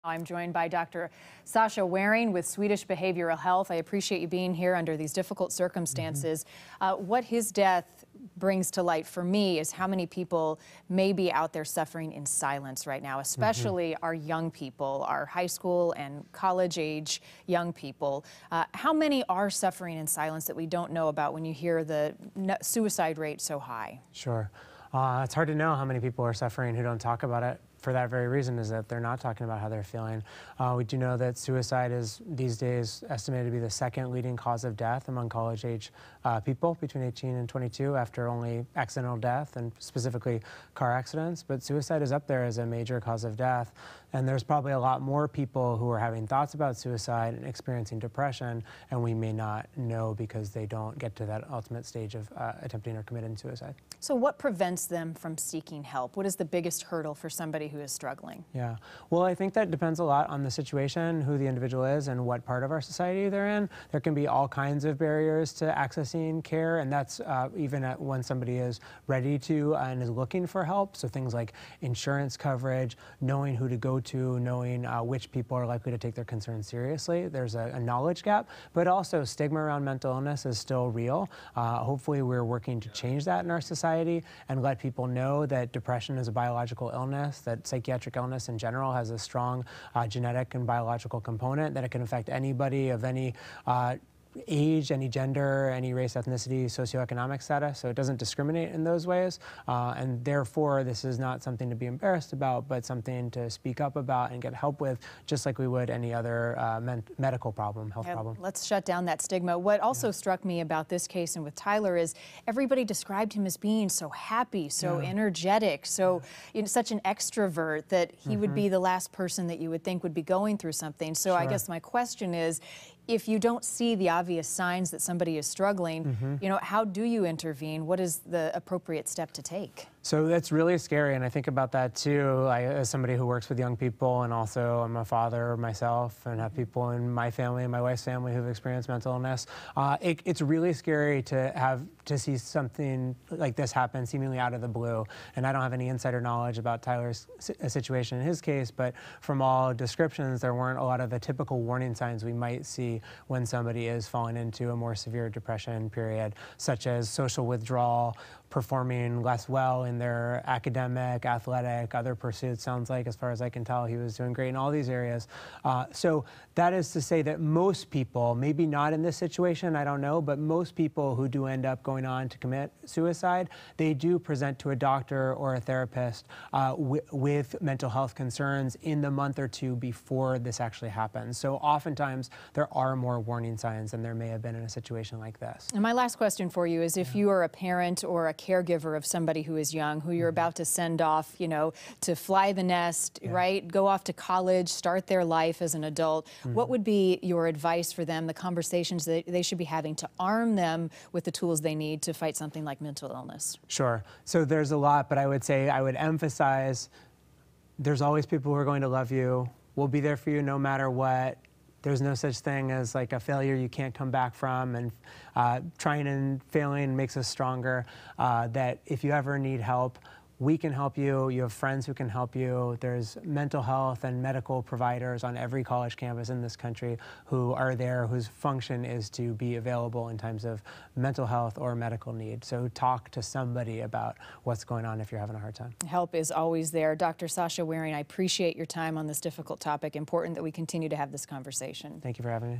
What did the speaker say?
I'm joined by Dr. Sasha Waring with Swedish Behavioral Health. I appreciate you being here under these difficult circumstances. What his death brings to light for me is how many people may be out there suffering in silence right now, especially our young people, our high school and college age young people. How many are suffering in silence that we don't know about when you hear the suicide rate so high? Sure. It's hard to know how many people are suffering who don't talk about it. For that very reason is that they're not talking about how they're feeling. We do know that suicide is these days estimated to be the second leading cause of death among college age people between 18 and 22 after only accidental death and specifically car accidents. But suicide is up there as a major cause of death. And there's probably a lot more people who are having thoughts about suicide and experiencing depression, and we may not know because they don't get to that ultimate stage of attempting or committing suicide. So what prevents them from seeking help? What is the biggest hurdle for somebody who is struggling? Yeah, well, I think that depends a lot on the situation, who the individual is, and what part of our society they're in. There can be all kinds of barriers to accessing care, and that's even when somebody is ready to and is looking for help. So things like insurance coverage, knowing who to go to, knowing which people are likely to take their concerns seriously. There's a knowledge gap, but also stigma around mental illness is still real. Hopefully we're working to change that in our society and let people know that depression is a biological illness, that psychiatric illness in general has a strong genetic and biological component, that it can affect anybody of any age, any gender, any race, ethnicity, socioeconomic status, so it doesn't discriminate in those ways, and therefore this is not something to be embarrassed about, but something to speak up about and get help with, just like we would any other medical problem, health problem. Let's shut down that stigma. What also struck me about this case and with Tyler is everybody described him as being so happy, so energetic, so such an extrovert that he would be the last person that you would think would be going through something. So I guess my question is, if you don't see the obvious signs that somebody is struggling, how do you intervene? What is the appropriate step to take? So that's really scary, and I think about that too. As somebody who works with young people, and also I'm a father myself, and have people in my family and my wife's family who've experienced mental illness. It's really scary to see something like this happen seemingly out of the blue. And I don't have any insider knowledge about Tyler's situation in his case, but from all descriptions, there weren't a lot of the typical warning signs we might see when somebody is falling into a more severe depression period, such as social withdrawal, performing less well in their academic, athletic, other pursuits. Sounds like, as far as I can tell, he was doing great in all these areas. So that is to say that most people, maybe not in this situation, I don't know, but most people who do end up going on to commit suicide, they do present to a doctor or a therapist with mental health concerns in the month or two before this actually happens. So oftentimes there are more warning signs than there may have been in a situation like this. And my last question for you is, if you are a parent or a caregiver of somebody who is young, who you're about to send off, to fly the nest, right? Go off to college, start their life as an adult. What would be your advice for them, the conversations that they should be having to arm them with the tools they need to fight something like mental illness? Sure. So there's a lot, but I would say I would emphasize there's always people who are going to love you. We'll be there for you no matter what. There's no such thing as like a failure you can't come back from, and trying and failing makes us stronger. That if you ever need help, we can help you. You have friends who can help you. There's mental health and medical providers on every college campus in this country who are there, whose function is to be available in times of mental health or medical need. So talk to somebody about what's going on if you're having a hard time. Help is always there. Dr. Sasha Waring, I appreciate your time on this difficult topic. Important that we continue to have this conversation. Thank you for having me.